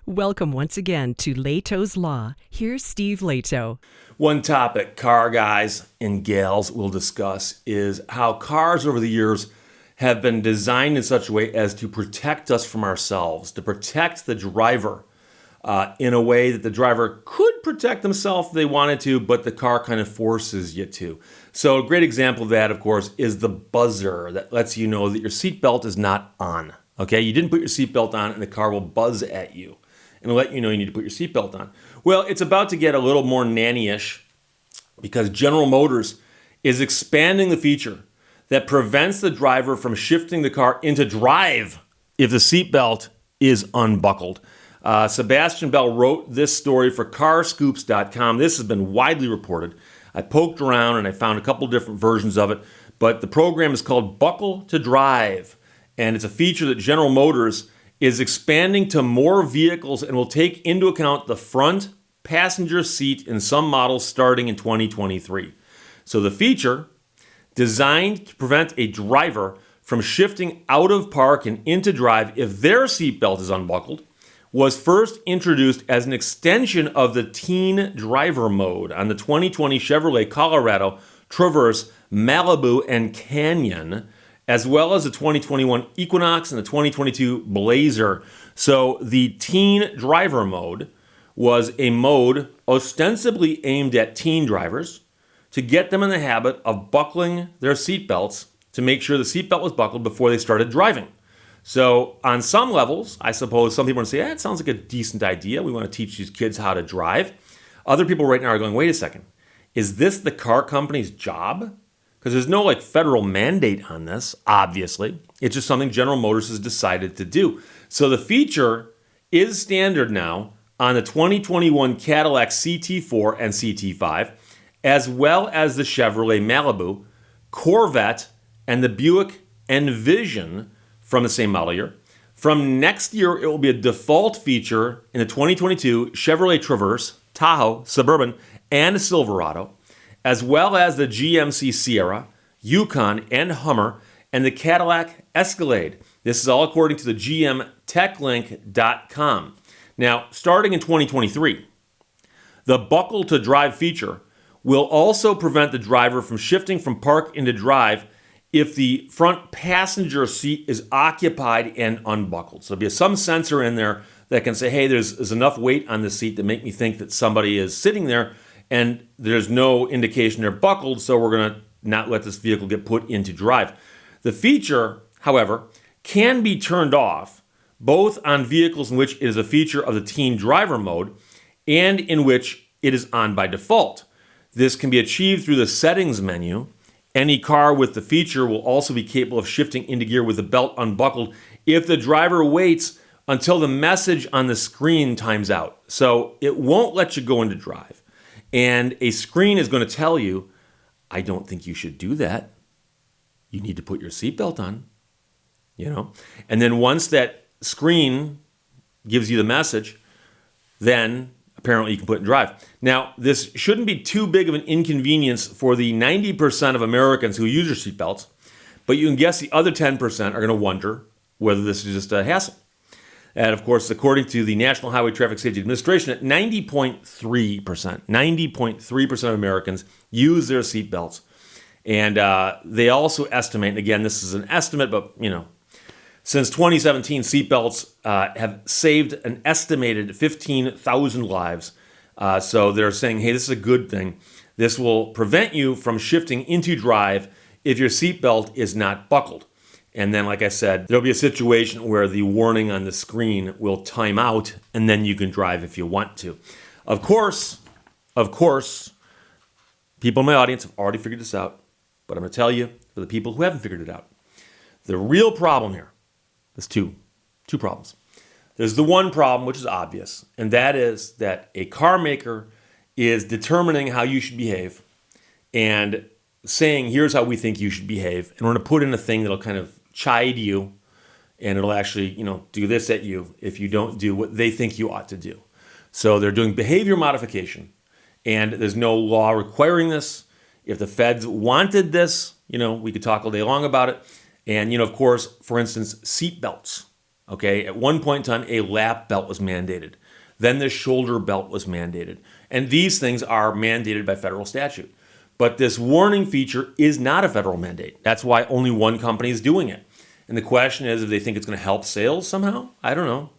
Welcome once again to Lehto's Law. Here's Steve Lehto. One topic car guys and gals will discuss is how cars over the years have been designed in such a way as to protect us from ourselves, to protect the driver in a way that the driver could protect themselves if they wanted to, but the car kind of forces you to. So a great example of that, of course, is the buzzer that lets you know that your seatbelt is not on. Okay, you didn't put your seatbelt on and the car will buzz at you and let you know you need to put your seatbelt on. Well, it's about to get a little more nanny-ish because General Motors is expanding the feature that prevents the driver from shifting the car into drive if the seatbelt is unbuckled. Sebastian Bell wrote this story for carscoops.com. This has been widely reported. I poked around and I found a couple different versions of it, but the program is called Buckle to Drive, and it's a feature that General Motors is expanding to more vehicles and will take into account the front passenger seat in some models starting in 2023. So the feature, designed to prevent a driver from shifting out of park and into drive if their seatbelt is unbuckled, was first introduced as an extension of the teen driver mode on the 2020 Chevrolet Colorado, Traverse, Malibu, and Canyon, as well as the 2021 Equinox and the 2022 Blazer. So the teen driver mode was a mode ostensibly aimed at teen drivers to get them in the habit of buckling their seatbelts to make sure the seatbelt was buckled before they started driving. So on some levels, I suppose some people are going to say, it sounds like a decent idea. We want to teach these kids how to drive. Other people right now are going, wait a second. Is this the car company's job? Because there's no federal mandate on this, obviously. It's just something General Motors has decided to do. So the feature is standard now on the 2021 Cadillac CT4 and CT5, as well as the Chevrolet Malibu, Corvette, and the Buick Envision from the same model year. From next year, it will be a default feature in the 2022 Chevrolet Traverse, Tahoe, Suburban, and Silverado, as well as the GMC Sierra, Yukon, and Hummer, and the Cadillac Escalade. This is all according to the GMTechLink.com. Now, starting in 2023, the buckle to drive feature will also prevent the driver from shifting from park into drive if the front passenger seat is occupied and unbuckled. So there'll be some sensor in there that can say, hey, there's enough weight on the seat to make me think that somebody is sitting there, and there's no indication they're buckled, so we're going to not let this vehicle get put into drive. The feature, however, can be turned off both on vehicles in which it is a feature of the teen driver mode and in which it is on by default. This can be achieved through the settings menu. Any car with the feature will also be capable of shifting into gear with the belt unbuckled if the driver waits until the message on the screen times out. So it won't let you go into drive. And a screen is going to tell you, I don't think you should do that. You need to put your seatbelt on, And then once that screen gives you the message, then apparently you can put it in drive. Now, this shouldn't be too big of an inconvenience for the 90% of Americans who use their seatbelts, but you can guess the other 10% are going to wonder whether this is just a hassle. And of course, according to the National Highway Traffic Safety Administration, at 90.3% of Americans use their seatbelts. And they also estimate, and again, this is an estimate, but since 2017, seatbelts have saved an estimated 15,000 lives. So they're saying, hey, this is a good thing. This will prevent you from shifting into drive if your seatbelt is not buckled. And then, like I said, there'll be a situation where the warning on the screen will time out, and then you can drive if you want to. Of course, people in my audience have already figured this out, but I'm going to tell you, for the people who haven't figured it out, the real problem here, there's two problems. There's the one problem, which is obvious, and that is that a car maker is determining how you should behave and saying, here's how we think you should behave, and we're going to put in a thing that'll kind of chide you, and it'll actually, do this at you if you don't do what they think you ought to do. So they're doing behavior modification, and there's no law requiring this. If the feds wanted this, we could talk all day long about it. And, of course, for instance, seat belts. Okay, at one point in time, a lap belt was mandated. Then the shoulder belt was mandated. And these things are mandated by federal statute. But this warning feature is not a federal mandate. That's why only one company is doing it. And the question is if they think it's going to help sales somehow. I don't know.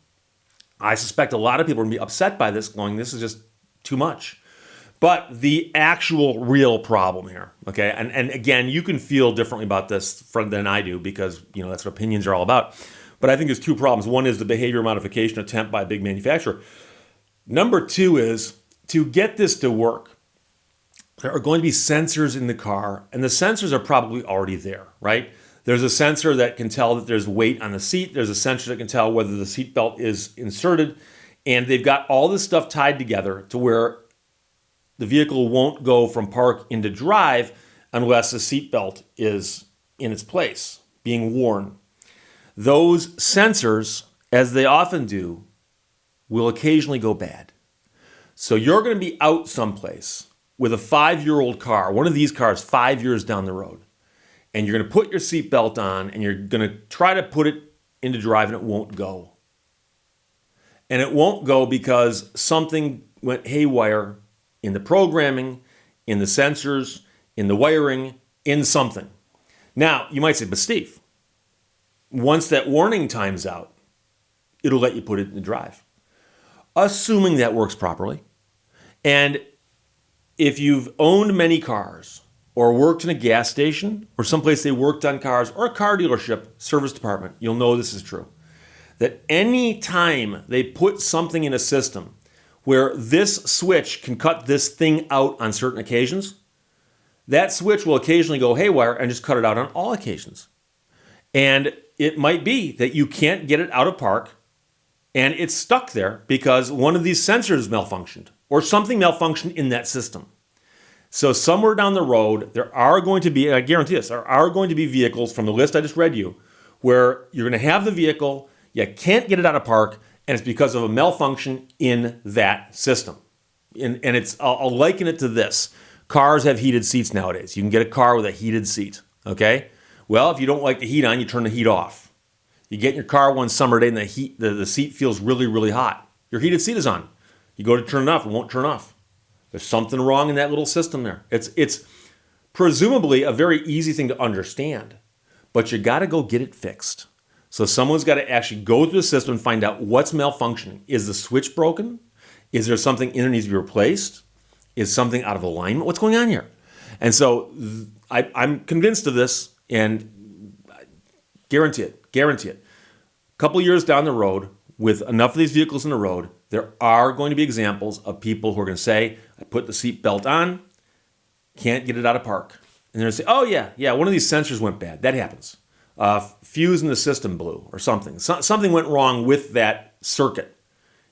I suspect a lot of people are going to be upset by this, going, this is just too much. But the actual real problem here, okay, and again, you can feel differently about this than I do because, that's what opinions are all about. But I think there's two problems. One is the behavior modification attempt by a big manufacturer. Number two is to get this to work, there are going to be sensors in the car, and the sensors are probably already there, right? There's a sensor that can tell that there's weight on the seat. There's a sensor that can tell whether the seatbelt is inserted. And they've got all this stuff tied together to where the vehicle won't go from park into drive unless the seatbelt is in its place, being worn. Those sensors, as they often do, will occasionally go bad. So you're going to be out someplace with a 5-year-old car, one of these cars 5 years down the road, and you're going to put your seatbelt on and you're going to try to put it into drive and it won't go. And it won't go because something went haywire in the programming, in the sensors, in the wiring, in something. Now, you might say, but Steve, once that warning time's out, it'll let you put it in the drive. Assuming that works properly. And if you've owned many cars or worked in a gas station or someplace they worked on cars or a car dealership service department, you'll know this is true. That any time they put something in a system where this switch can cut this thing out on certain occasions, that switch will occasionally go haywire and just cut it out on all occasions. And it might be that you can't get it out of park and it's stuck there because one of these sensors malfunctioned or something malfunctioned in that system. So somewhere down the road, there are going to be, I guarantee this, there are going to be vehicles from the list I just read you where you're going to have the vehicle, you can't get it out of park, and it's because of a malfunction in that system. And I'll liken it to this. Cars have heated seats nowadays. You can get a car with a heated seat, okay? Well, if you don't like the heat on, you turn the heat off. You get in your car one summer day and the seat feels really, really hot. Your heated seat is on. You go to turn it off, it won't turn off. There's something wrong in that little system there. It's presumably a very easy thing to understand, but you got to go get it fixed. So someone's got to actually go through the system and find out what's malfunctioning. Is the switch broken? Is there something in it that needs to be replaced? Is something out of alignment? What's going on here? And so I'm convinced of this, and I guarantee it. A couple years down the road, with enough of these vehicles on the road, there are going to be examples of people who are going to say, I put the seat belt on, can't get it out of park. And they're going to say, oh yeah, one of these sensors went bad. That happens. Fuse in the system blew or something. Something went wrong with that circuit,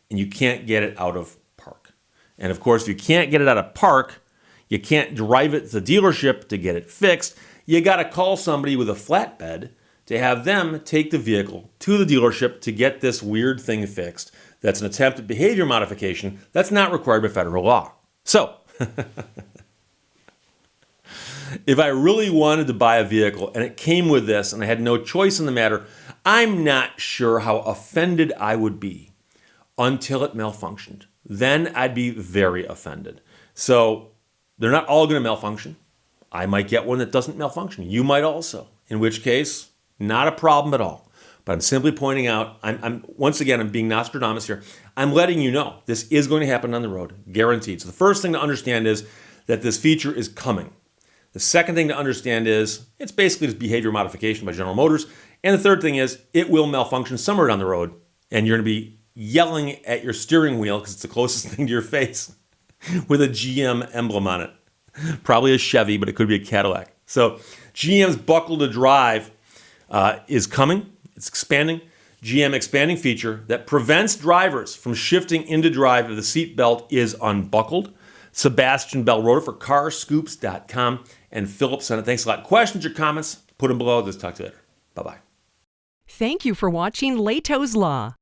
and you can't get it out of park. And of course, if you can't get it out of park, you can't drive it to the dealership to get it fixed. You got to call somebody with a flatbed to have them take the vehicle to the dealership to get this weird thing fixed. That's an attempt at behavior modification that's not required by federal law. So, if I really wanted to buy a vehicle and it came with this and I had no choice in the matter, I'm not sure how offended I would be until it malfunctioned. Then I'd be very offended. So, they're not all going to malfunction. I might get one that doesn't malfunction. You might also. In which case, not a problem at all. But I'm simply pointing out, I'm once again, I'm being Nostradamus here. I'm letting you know this is going to happen on the road, guaranteed. So the first thing to understand is that this feature is coming. The second thing to understand is it's basically just behavior modification by General Motors. And the third thing is it will malfunction somewhere down the road, and you're going to be yelling at your steering wheel because it's the closest thing to your face with a GM emblem on it. Probably a Chevy, but it could be a Cadillac. So GM's Buckle to Drive is coming. It's expanding. GM expanding feature that prevents drivers from shifting into drive if the seat belt is unbuckled. Sebastian Bellroder for carscoops.com and Philip sent it. Thanks a lot. Questions or comments, put them below. Let's talk to you later. Bye-bye. Thank you for watching Lehto's Law.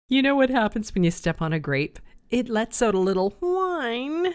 You know what happens when you step on a grape? It lets out a little whine.